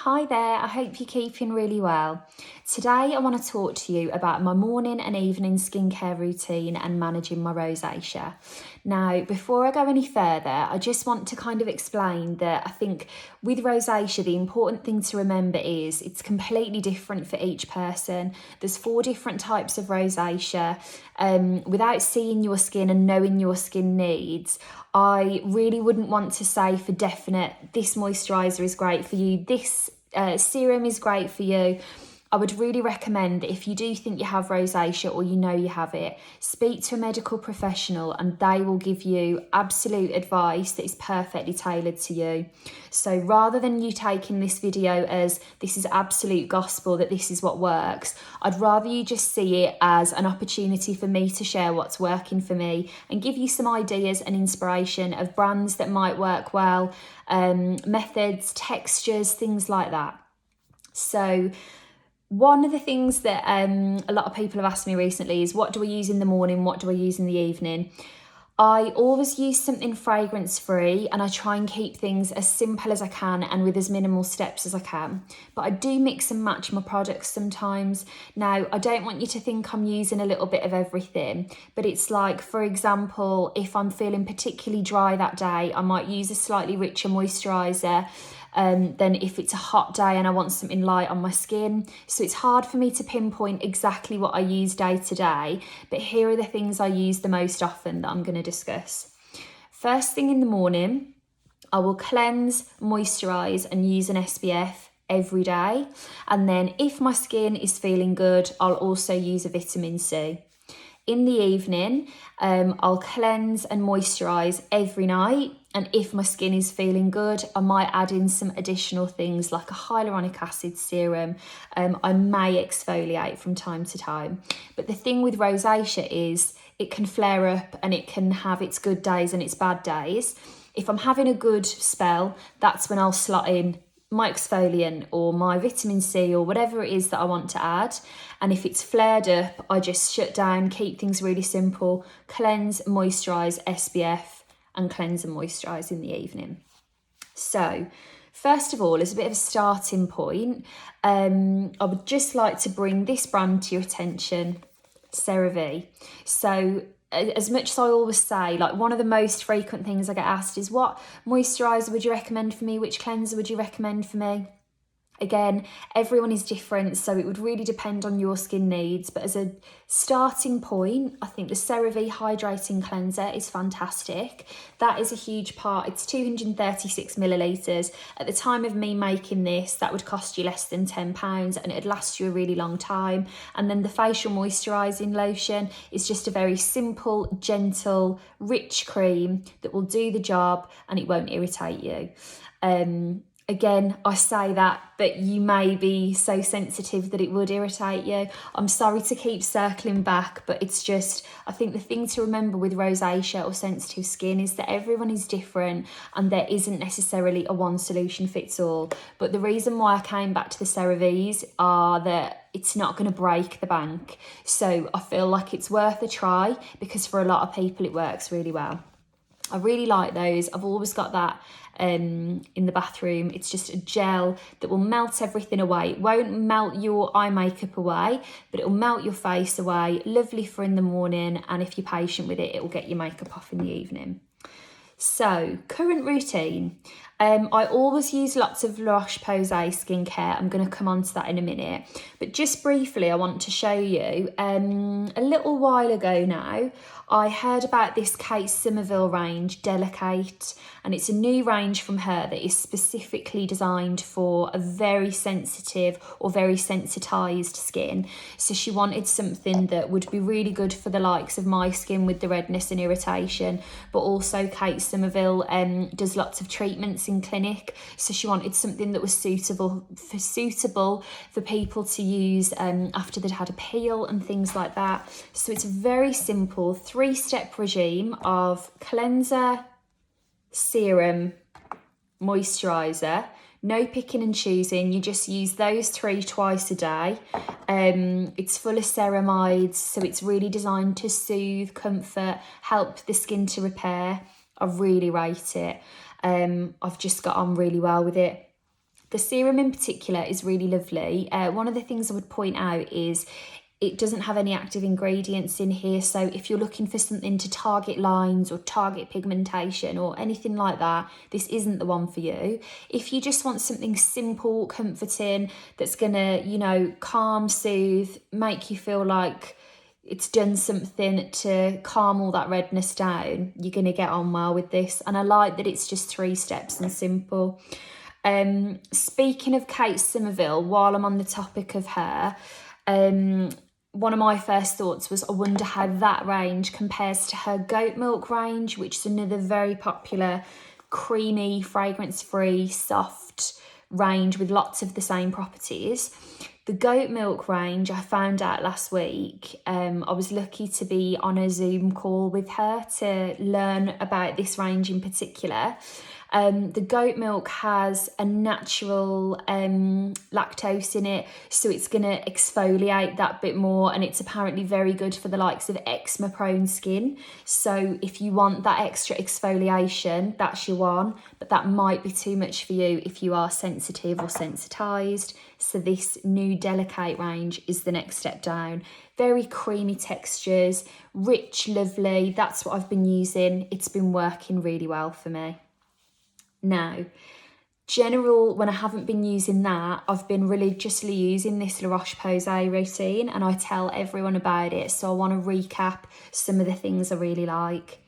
Hi there, I hope you're keeping really well. Today I want to talk to you about my morning and evening skincare routine and managing my rosacea. Now, before I go any further, I just want to kind of explain that I think with rosacea, the important thing to remember is it's completely different for each person. There's 4 different types of rosacea. Without seeing your skin and knowing your skin needs, I really wouldn't want to say for definite, this moisturiser is great for you, this serum is great for you. I would really recommend that if you do think you have rosacea or you know you have it, speak to a medical professional and they will give you absolute advice that is perfectly tailored to you. So rather than you taking this video as this is absolute gospel, that this is what works, I'd rather you just see it as an opportunity for me to share what's working for me and give you some ideas and inspiration of brands that might work well, methods, textures, things like that. So one of the things that a lot of people have asked me recently is, what do I use in the morning? What do I use in the evening? I always use something fragrance free and I try and keep things as simple as I can and with as minimal steps as I can. But I do mix and match my products sometimes. Now, I don't want you to think I'm using a little bit of everything, but it's like, for example, if I'm feeling particularly dry that day, I might use a slightly richer moisturiser. Then if it's a hot day and I want something light on my skin. So it's hard for me to pinpoint exactly what I use day to day, but here are the things I use the most often that I'm going to discuss. First thing in the morning, I will cleanse, moisturise and use an SPF every day. And then if my skin is feeling good, I'll also use a vitamin C. In the evening, I'll cleanse and moisturise every night. And if my skin is feeling good, I might add in some additional things like a hyaluronic acid serum. I may exfoliate from time to time. But the thing with rosacea is it can flare up and it can have its good days and its bad days. If I'm having a good spell, that's when I'll slot in my exfoliant or my vitamin C or whatever it is that I want to add. And if it's flared up, I just shut down, keep things really simple, cleanse, moisturise, SPF, and cleanse and moisturise in the evening. So first of all, as a bit of a starting point, I would just like to bring this brand to your attention, Cerave. So as much as I always say, like one of the most frequent things I get asked is, what moisturiser would you recommend for me? Which cleanser would you recommend for me? Again, everyone is different, so it would really depend on your skin needs. But as a starting point, I think the Cerave Hydrating Cleanser is fantastic. That is a huge part. It's 236 millilitres. At the time of me making this, that would cost you less than £10 and it'd last you a really long time. And then the facial moisturising lotion is just a very simple, gentle, rich cream that will do the job and it won't irritate you. Again, I say that, but you may be so sensitive that it would irritate you. I'm sorry to keep circling back, but it's just, I think the thing to remember with rosacea or sensitive skin is that everyone is different and there isn't necessarily a one solution fits all. But the reason why I came back to the Ceraves are that it's not going to break the bank. So I feel like it's worth a try because for a lot of people it works really well. I really like those. I've always got that in the bathroom. It's just a gel that will melt everything away. It won't melt your eye makeup away, but it will melt your face away. Lovely for in the morning, and if you're patient with it, it will get your makeup off in the evening. So, current routine. I always use lots of Roche Posay skincare. I'm going to come on to that in a minute. But just briefly, I want to show you, a little while ago now, I heard about this Kate Somerville range, DeliKate, and it's a new range from her that is specifically designed for a very sensitive or very sensitised skin. So she wanted something that would be really good for the likes of my skin with the redness and irritation, but also Kate Somerville does lots of treatments in clinic, so she wanted something that was suitable for people to use after they'd had a peel and things like that. So it's a very simple 3-step regime of cleanser, serum, moisturiser. No picking and choosing, you just use those 3 twice a day. It's full of ceramides, so it's really designed to soothe, comfort, help the skin to repair. I really rate it. I've just got on really well with it. The serum in particular is really lovely. One of the things I would point out is it doesn't have any active ingredients in here, so if you're looking for something to target lines or target pigmentation or anything like that, this isn't the one for you. If you just want something simple, comforting, that's gonna, you know, calm, soothe, make you feel like it's done something to calm all that redness down, you're gonna get on well with this. And I like that it's just 3 steps and simple. Speaking of Kate Somerville, while I'm on the topic of her, one of my first thoughts was, I wonder how that range compares to her goat milk range, which is another very popular, creamy, fragrance-free, soft range with lots of the same properties. The goat milk range, I found out last week. I was lucky to be on a Zoom call with her to learn about this range in particular. The goat milk has a natural lactose in it, so it's going to exfoliate that bit more, and it's apparently very good for the likes of eczema prone skin. So if you want that extra exfoliation, that's your one, but that might be too much for you if you are sensitive or sensitised. So this new DeliKate range is the next step down. Very creamy textures, rich, lovely. That's what I've been using. It's been working really well for me. Now, when I haven't been using that, I've been religiously using this Roche Posay routine, and I tell everyone about it. So I want to recap some of the things I really like.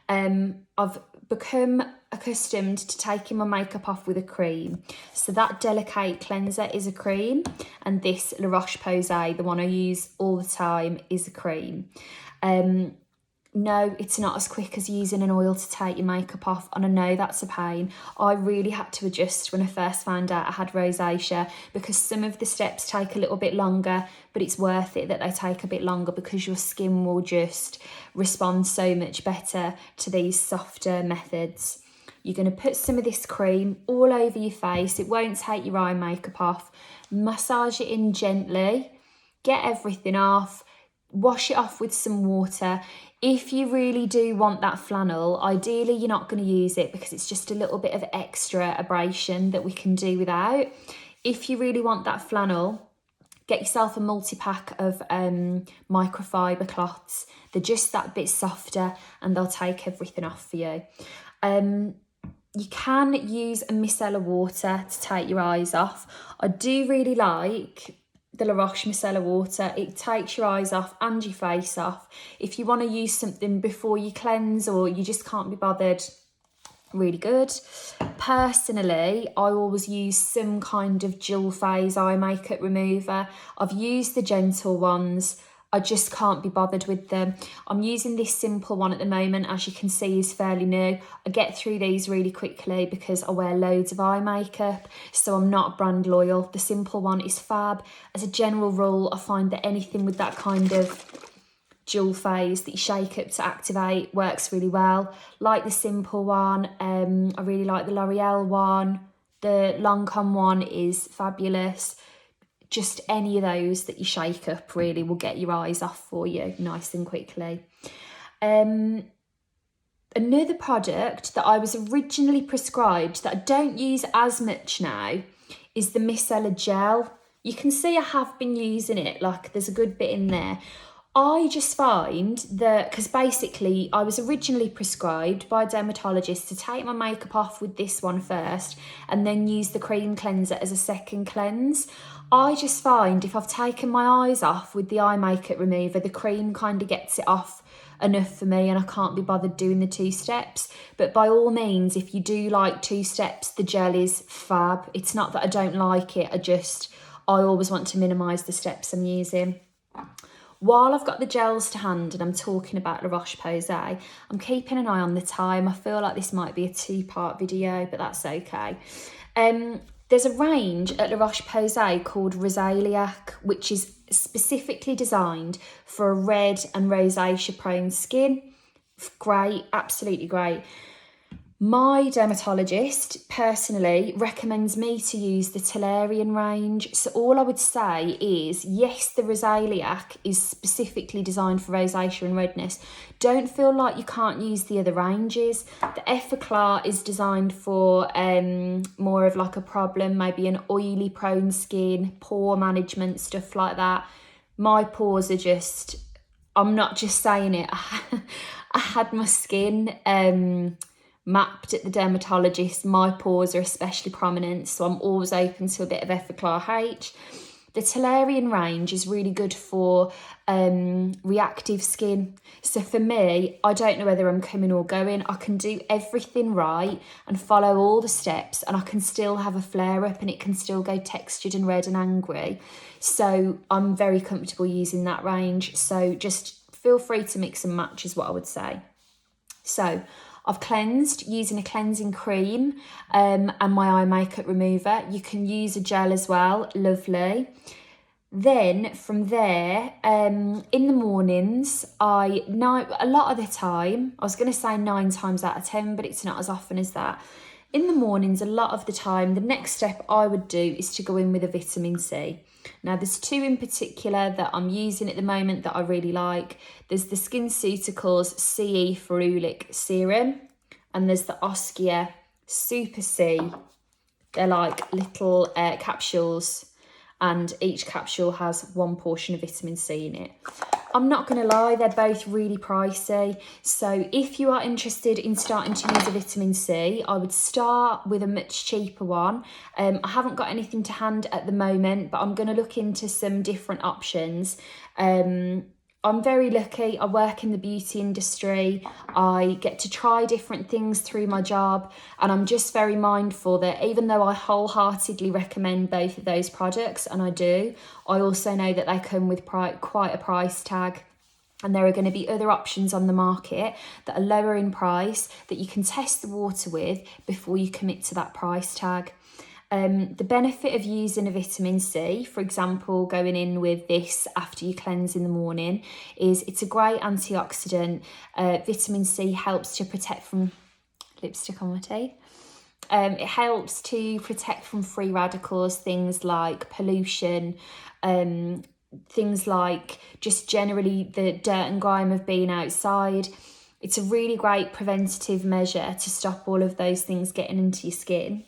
I've become accustomed to taking my makeup off with a cream. So that DeliKate cleanser is a cream, and this La Roche Posay, the one I use all the time, is a cream. No, it's not as quick as using an oil to take your makeup off, and I know that's a pain. I really had to adjust when I first found out I had rosacea, because some of the steps take a little bit longer, but it's worth it that they take a bit longer, because your skin will just respond so much better to these softer methods. You're going to put some of this cream all over your face. It won't take your eye makeup off. Massage it in gently, get everything off, wash it off with some water. If you really do want that flannel, ideally you're not going to use it, because it's just a little bit of extra abrasion that we can do without. If you really want that flannel, get yourself a multi-pack of micro-fibre cloths. They're just that bit softer, and they'll take everything off for you. You can use a micellar water to take your eyes off. I do really like the La Roche Micellar water. It takes your eyes off and your face off. If you want to use something before you cleanse, or you just can't be bothered, really good. Personally, I always use some kind of dual phase eye makeup remover. I've used the gentle ones. I just can't be bothered with them. I'm using this simple one at the moment, as you can see is fairly new. I get through these really quickly because I wear loads of eye makeup, so I'm not brand loyal. The simple one is fab. As a general rule, I find that anything with that kind of dual phase that you shake up to activate works really well. Like the simple one, I really like the L'Oreal one. The Lancome one is fabulous. Just any of those that you shake up really will get your eyes off for you nice and quickly. Another product that I was originally prescribed that I don't use as much now is the Micellar gel. You can see I have been using it, like there's a good bit in there. I just find that, because basically I was originally prescribed by a dermatologist to take my makeup off with this one first and then use the cream cleanser as a second cleanse. I just find if I've taken my eyes off with the eye makeup remover, the cream kind of gets it off enough for me, and I can't be bothered doing the 2 steps. But by all means, if you do like 2 steps, the gel is fab. It's not that I don't like it, I always want to minimise the steps I'm using. While I've got the gels to hand and I'm talking about La Roche Posay, I'm keeping an eye on the time. I feel like this might be a 2-part video, but that's okay. There's a range at La Roche Posay called Rosaliac, which is specifically designed for a red and rosacea prone skin. Great, absolutely great. My dermatologist personally recommends me to use the Toleriane range. So all I would say is, yes, the Rosaliac is specifically designed for rosacea and redness. Don't feel like you can't use the other ranges. The Effaclar is designed for more of like a problem, maybe an oily prone skin, pore management, stuff like that. My pores are just, I'm not just saying it, I had my skin mapped at the dermatologist. My pores are especially prominent, so I'm always open to a bit of Effaclar H. The Toleriane range is really good for reactive skin. So for me, I don't know whether I'm coming or going. I can do everything right and follow all the steps, and I can still have a flare up and it can still go textured and red and angry. So I'm very comfortable using that range. So just feel free to mix and match is what I would say. So I've cleansed using a cleansing cream and my eye makeup remover. You can use a gel as well, lovely. Then from there, in the mornings, a lot of the time, I was going to say 9 times out of 10, but it's not as often as that. In the mornings, a lot of the time, the next step I would do is to go in with a vitamin C. Now, there's 2 in particular that I'm using at the moment that I really like. There's the SkinCeuticals CE Ferulic Serum, and there's the Oskia Super C. They're like little capsules, and each capsule has 1 portion of vitamin C in it. I'm not going to lie, they're both really pricey. So if you are interested in starting to use a vitamin C, I would start with a much cheaper one. I haven't got anything to hand at the moment, but I'm going to look into some different options. I'm very lucky. I work in the beauty industry. I get to try different things through my job, and I'm just very mindful that even though I wholeheartedly recommend both of those products, and I do, I also know that they come with quite a price tag. And there are going to be other options on the market that are lower in price that you can test the water with before you commit to that price tag. The benefit of using a vitamin C, for example, going in with this after you cleanse in the morning, is it's a great antioxidant. Vitamin C helps to protect from lipstick on my teeth. It helps to protect from free radicals, things like pollution, things like just generally the dirt and grime of being outside. It's a really great preventative measure to stop all of those things getting into your skin.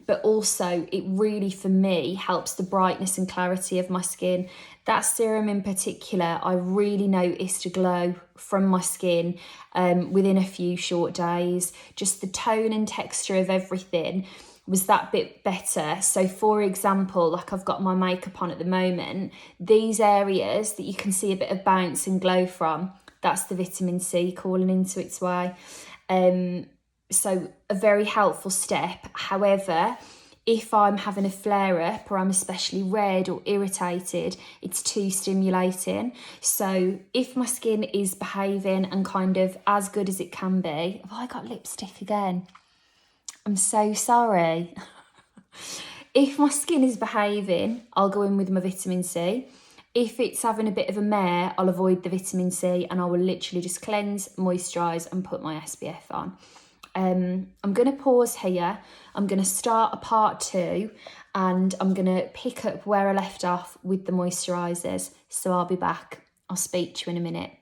But also it really, for me, helps the brightness and clarity of my skin. That serum in particular, I really noticed a glow from my skin within a few short days. Just the tone and texture of everything was that bit better. So for example, like I've got my makeup on at the moment, these areas that you can see a bit of bounce and glow from, that's the vitamin C calling into its way. So a very helpful step. However, if I'm having a flare up or I'm especially red or irritated, it's too stimulating. So if my skin is behaving and kind of as good as it can be, have I got lipstick again? I'm so sorry. If my skin is behaving, I'll go in with my vitamin C. If it's having a bit of a mare, I'll avoid the vitamin C and I will literally just cleanse, moisturise and put my SPF on. I'm going to pause here. I'm going to start a part 2 and I'm going to pick up where I left off with the moisturisers. So I'll be back. I'll speak to you in a minute.